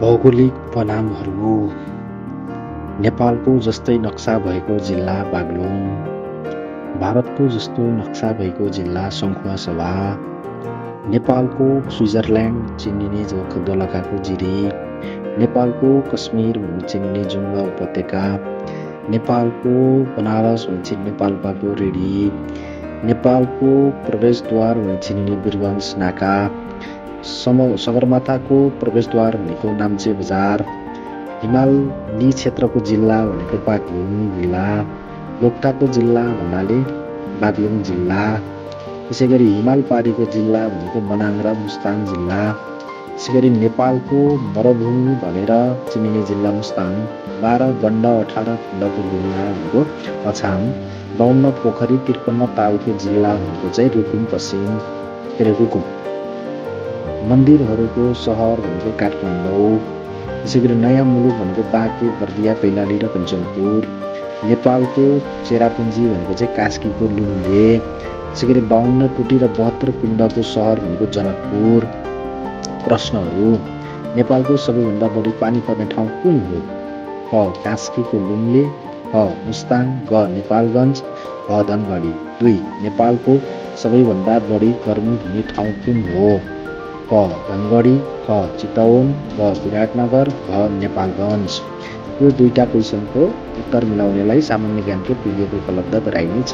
भौगोलिक उपनामहरू नेपालको जस्तै नक्सा भएको जिल्ला बागलुङ, भारतको जस्तो नक्सा भएको जिल्ला सङ्खुवासभा, नेपालको स्विजरल्यान्ड चिनिने दोलखाको जिरी, नेपालको कश्मीर भनी चिनिने जुम्ला उपत्यका, नेपालको बनारस भनी चिनिने पाल्पाको रेडी, नेपालको प्रवेशद्वार भनी चिनिने वीरगञ्ज नाका, सगरमाथाको प्रवेशद्वार भनेको नाम्चे बजार, हिमाली क्षेत्रको जिल्ला भनेको बागलुङ जिल्ला, लोकटाकको जिल्ला भन्नाले बागलुङ जिल्ला, त्यसैगरी हिमाल पारीको जिल्ला भनेको मनाङ र मुस्ताङ जिल्ला, त्यसैगरी नेपालको मरुभूमि भनेर चिनिने जिल्ला मुस्ताङ, 12 गण्ड 18 खण्डको जिल्ला भनेको अछाम, 52 पोखरी 53 तालको जिल्ला भनेको चाहिँ रुकुम पश्चिम रुकुम, मन्दिरहरूको सहर भनेको काठमाडौँ, त्यसैगरी नयाँ मुलुक भनेको बाँके बर्दिया कैलाली र कञ्चनपुर, नेपालको चेरापुञ्जी भनेको चाहिँ कास्कीको लुम्ले, त्यसैगरी 52 कुटी र 72 पिण्डको सहर भनेको जनकपुर। प्रश्नहरू: नेपालको सबैभन्दा बढी पानी पर्ने ठाउँ कुन हो? क. कास्कीको लुम्ले, ख. मुस्ताङ, ग. नेपालगञ्ज, घ. धनगढी। 2. नेपालको सबैभन्दा बढी गर्मी हुने ठाउँ कुन हो? क. धनगढी, ख. चितवन, ग. विराटनगर, घ. नेपालगञ्ज। यो दुईटा क्वेसनको उत्तर मिलाउनेलाई सामान्य ज्ञानको PDF उपलब्ध गराइनेछ।